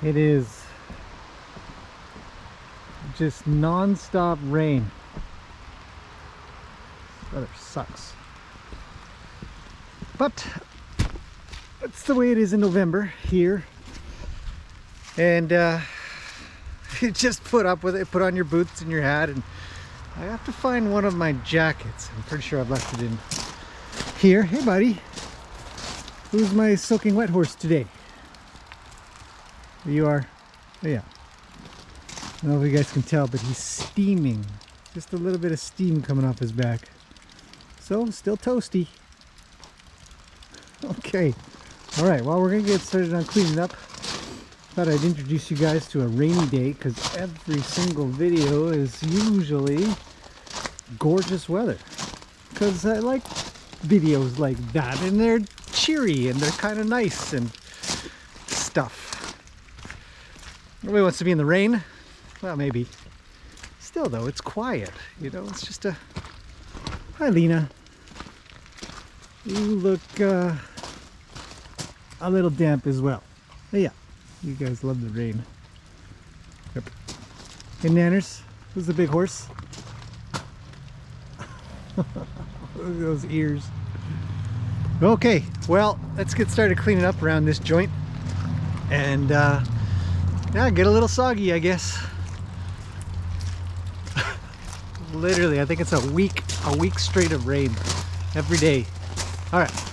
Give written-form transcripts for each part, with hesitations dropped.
It is just non-stop rain. This weather sucks. But that's the way it is in November here. And you just put up with it, put on your boots and your hat, and I have to find one of my jackets. I'm pretty sure I've left it in here. Hey buddy, who's my soaking wet horse today? You are? Oh, yeah. I don't know if you guys can tell, but he's steaming. Just a little bit of steam coming off his back. So, still toasty. Okay. Alright, well, we're going to get started on cleaning up. Thought I'd introduce you guys to a rainy day, because every single video is usually gorgeous weather. Because I like videos like that, and they're cheery, and they're kind of nice and stuff. Nobody wants to be in the rain. Well, maybe. Still, though, it's quiet. You know, it's just a... Hi, Lena. You look a little damp as well. But yeah, you guys love the rain. Yep. Hey, Nanners. Who's the big horse? Look at those ears. Okay, well, let's get started cleaning up around this joint. And, yeah, get a little soggy, I guess. Literally, I think it's a week straight of rain every day. All right.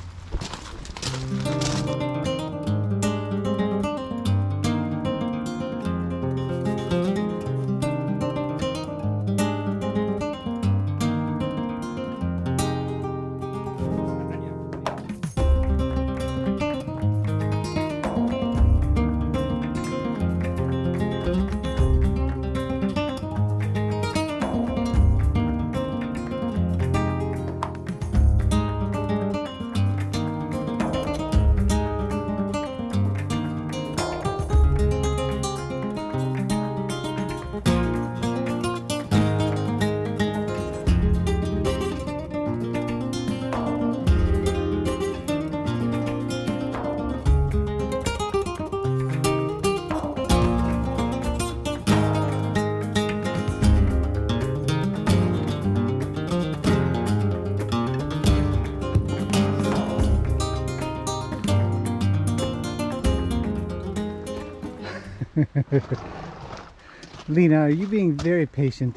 Lena, are you being very patient?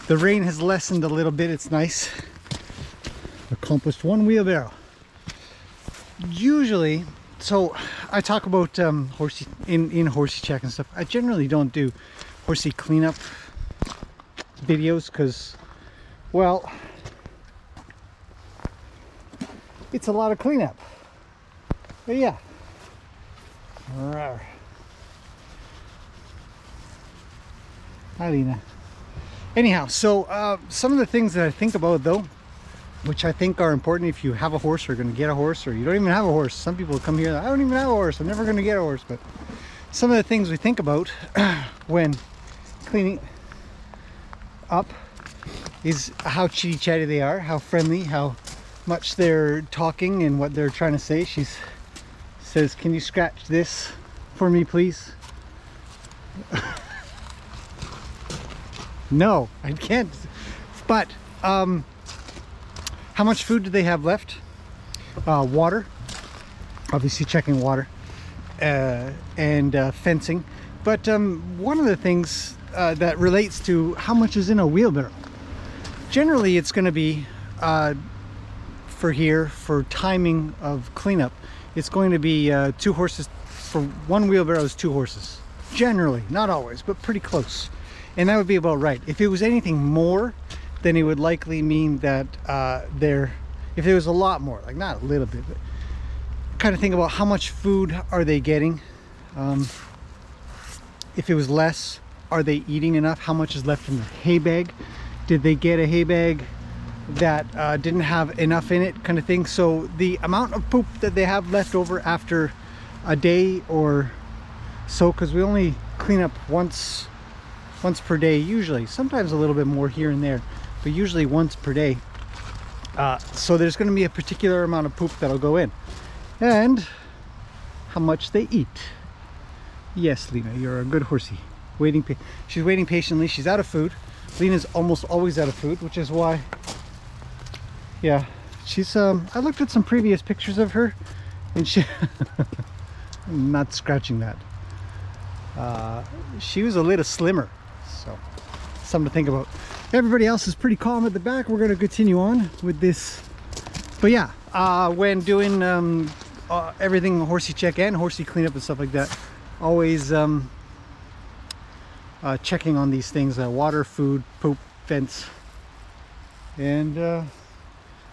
The rain has lessened a little bit. It's nice. Accomplished one wheelbarrow. Usually, so I talk about horsey in horsey check and stuff. I generally don't do horsey cleanup videos because, well, it's a lot of cleanup. But yeah. Rawr. Hi, Lena. Anyhow, so some of the things that I think about, though, which I think are important if you have a horse or are going to get a horse, or you don't even have a horse. Some people come here, I don't even have a horse, I'm never going to get a horse. But some of the things we think about when cleaning up is how chitty chatty they are, how friendly, how much they're talking and what they're trying to say. She says, "Can you scratch this for me, please?" No, I can't. But how much food do they have left? Water, obviously checking water, and fencing. But one of the things that relates to how much is in a wheelbarrow, generally it's going to be for timing of cleanup, it's going to be 2 horses. For one wheelbarrow is 2 horses, generally, not always, but pretty close. And that would be about right. If it was anything more, then it would likely mean that if there was a lot more, like not a little bit, but kind of think about how much food are they getting. If it was less, are they eating enough? How much is left in the hay bag? Did they get a hay bag that didn't have enough in it, kind of thing? So the amount of poop that they have left over after a day or so, because we only clean up once per day usually, sometimes a little bit more here and there, but usually once per day. So there's going to be a particular amount of poop that'll go in, and how much they eat. Yes, Lena, you're a good horsey. She's waiting patiently. She's out of food. Lena's almost always out of food, which is why, yeah, she's I looked at some previous pictures of her, and she I'm not scratching that. She was a little slimmer, so something to think about. Everybody else is pretty calm at the back. We're going to continue on with this, but yeah, when doing everything horsey check and horsey cleanup and stuff like that, always checking on these things: water, food, poop, fence, and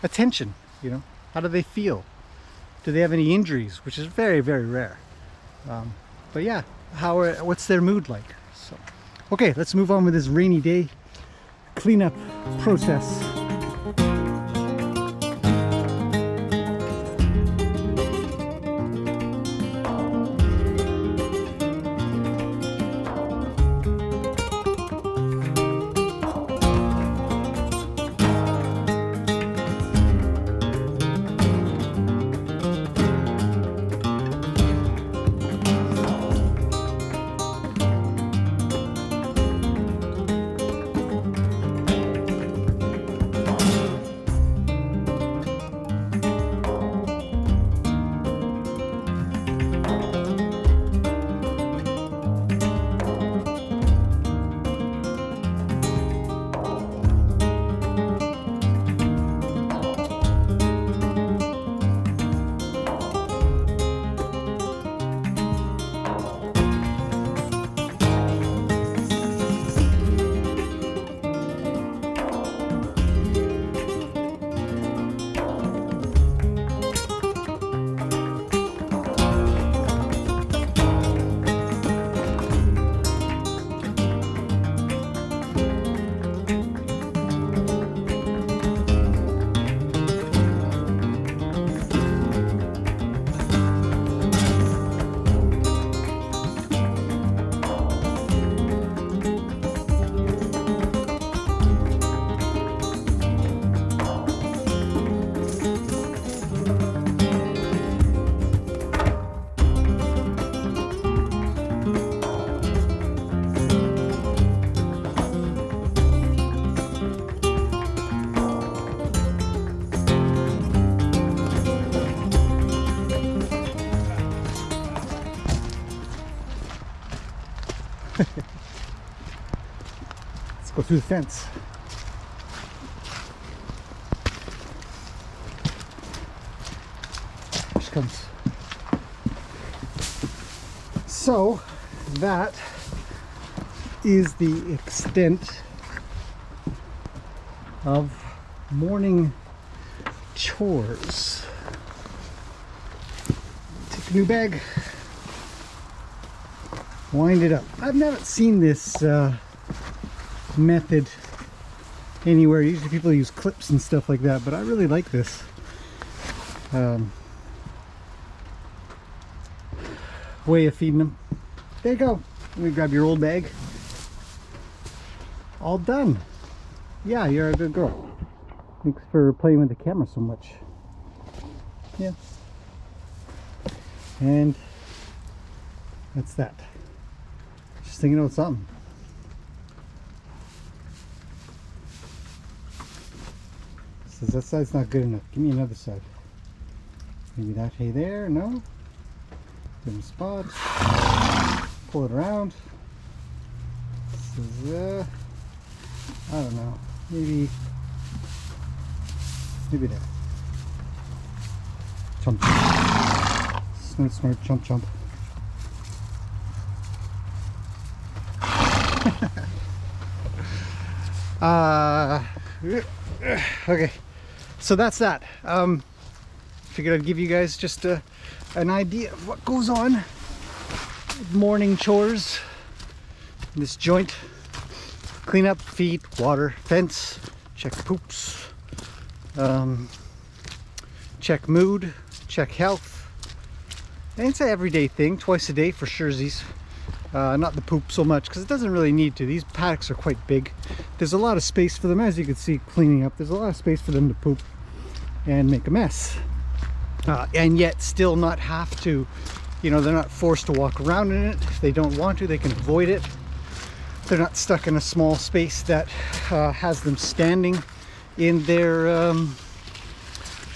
attention. You know, how do they feel? Do they have any injuries, which is very, very rare. But yeah, what's their mood like? So, okay, let's move on with this rainy day cleanup process. Let's go through the fence. Here she comes. So that is the extent of morning chores. Take a new bag, wind it up. I've never seen this method anywhere. Usually people use clips and stuff like that, but I really like this way of feeding them. There you go. Let me grab your old bag. All done. Yeah, you're a good girl. Thanks for playing with the camera so much. Yeah. And that's that. Just thinking about something. Says that side's not good enough. Give me another side. Maybe that hay there. No. Different spot. Pull it around. This is I don't know. Maybe there. Chomp chomp. Snort snort chomp chomp. Okay, so that's that. Figured I'd give you guys just an idea of what goes on with morning chores in this joint. Clean up, feed, water, fence, check poops, check mood, check health. And it's an everyday thing, twice a day for surezies. Not the poop so much, because it doesn't really need to. These paddocks are quite big. There's a lot of space for them, as you can see cleaning up. There's a lot of space for them to poop and make a mess. and yet still not have to, you know, they're not forced to walk around in it. If they don't want to, they can avoid it. They're not stuck in a small space that has them standing in their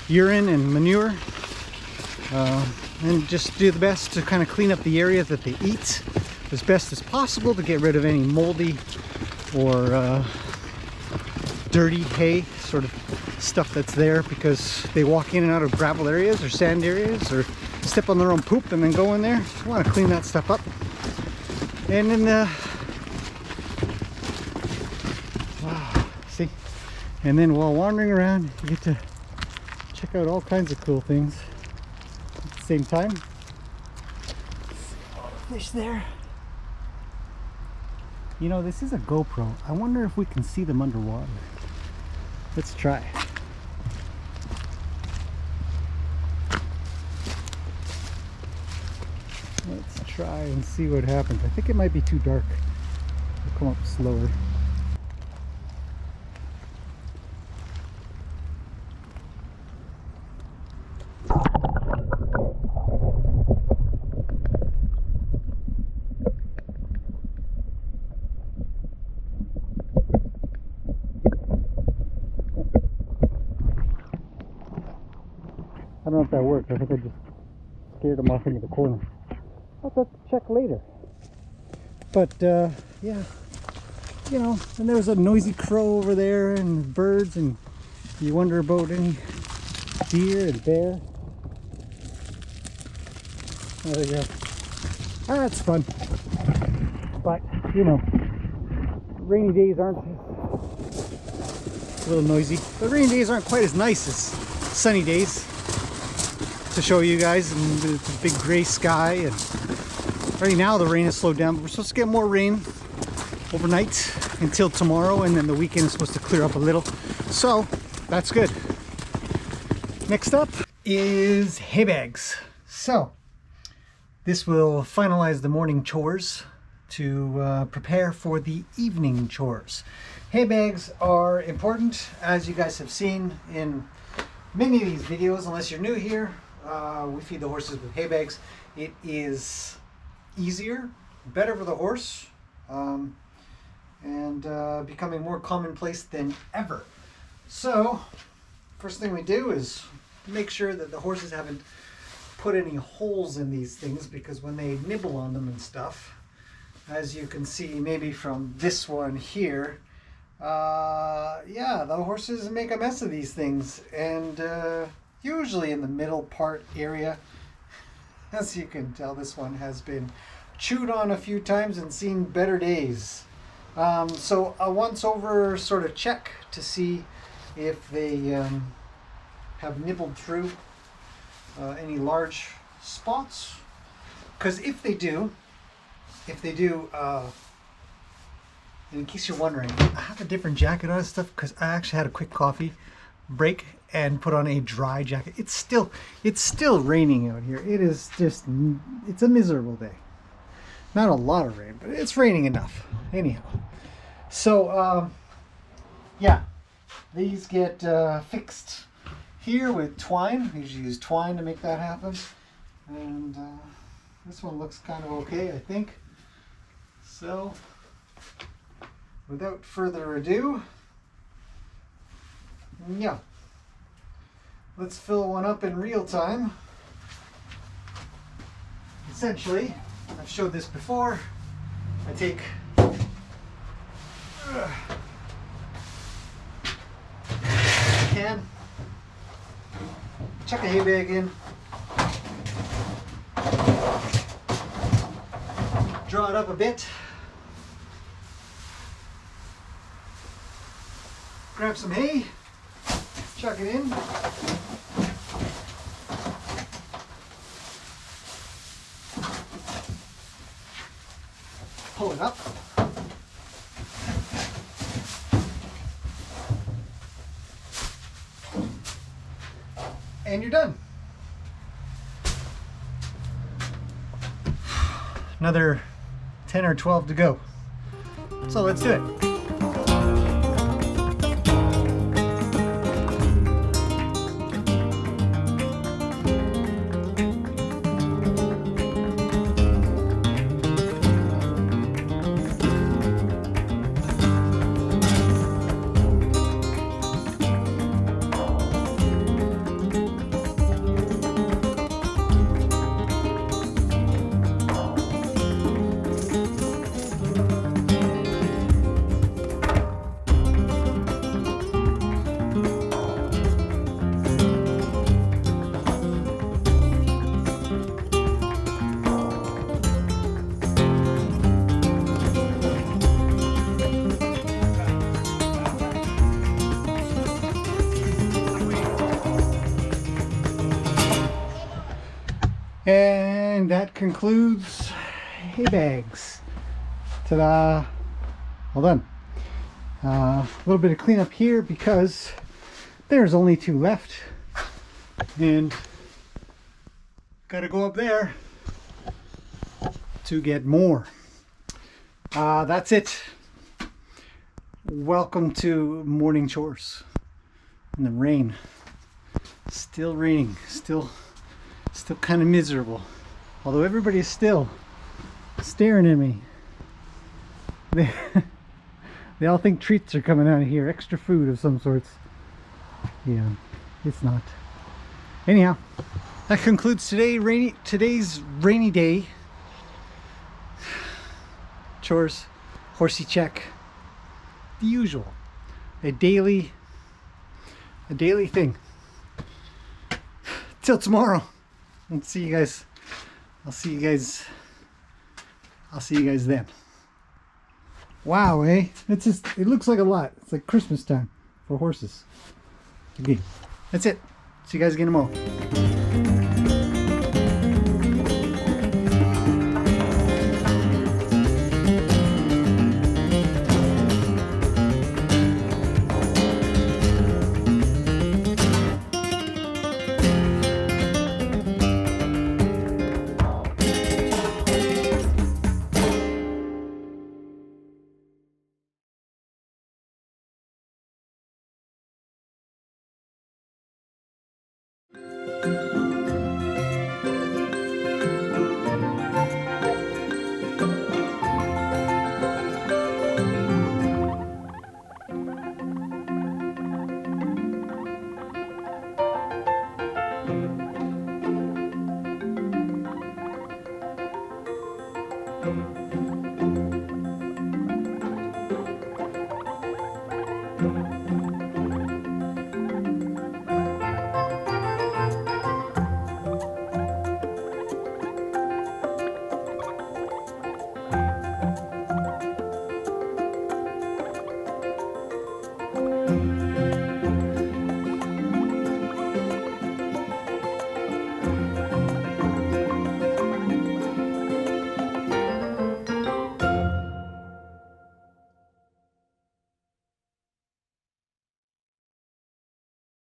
urine and manure. And just do the best to kind of clean up the area that they eat as best as possible to get rid of any moldy or dirty hay sort of stuff that's there, because they walk in and out of gravel areas or sand areas or step on their own poop and then go in there. You want to clean that stuff up. And then see, and then while wandering around you get to check out all kinds of cool things at the same time. All the fish there. You know, this is a GoPro. I wonder if we can see them underwater. Let's try. Let's try and see what happens. I think it might be too dark. We'll come up slower. I don't know if that worked. I think I just scared them off into the corner. I'll have to check later. But yeah, you know, and there was a noisy crow over there and birds, and you wonder about any deer and bear. Oh, there you go. That's fun. But, you know, rainy days aren't a little noisy. But rainy days aren't quite as nice as sunny days to show you guys, and the big gray sky. And right now the rain has slowed down, but we're supposed to get more rain overnight until tomorrow, and then the weekend is supposed to clear up a little, so that's good. Next up is hay bags. So this will finalize the morning chores to prepare for the evening chores. Hay bags are important, as you guys have seen in many of these videos. Unless you're new here, we feed the horses with hay bags. It is easier, better for the horse, and becoming more commonplace than ever. So first thing we do is make sure that the horses haven't put any holes in these things, because when they nibble on them and stuff, as you can see maybe from this one here, yeah, the horses make a mess of these things, and usually in the middle part area. As you can tell, this one has been chewed on a few times and seen better days. So a once over sort of check to see if they have nibbled through any large spots, because if they do, and in case you're wondering, I have a different jacket on and stuff because I actually had a quick coffee break and put on a dry jacket. It's still raining out here. It is just, it's a miserable day. Not a lot of rain, but it's raining enough. Anyhow, so yeah, these get fixed here with twine. I usually use twine to make that happen, and this one looks kind of okay, I think. So without further ado, yeah, let's fill one up in real time. Essentially, I've showed this before. I take a can, chuck a hay bag in, draw it up a bit, grab some hay, chuck it in, pull it up, and you're done. Another 10 or 12 to go. So let's do it. And that concludes hay bags. Ta-da! All done. A little bit of cleanup here because there's only 2 left. And gotta go up there to get more. That's it. Welcome to morning chores in the rain. Still raining, still kind of miserable. Although everybody's still staring at me. They all think treats are coming out of here, extra food of some sorts. Yeah, it's not. Anyhow, that concludes today's rainy day. Chores, horsey check, the usual. A daily thing. Till tomorrow. I'll see you guys then. Wow, eh? It looks like a lot. It's like Christmas time for horses. Okay, that's it. See you guys again tomorrow.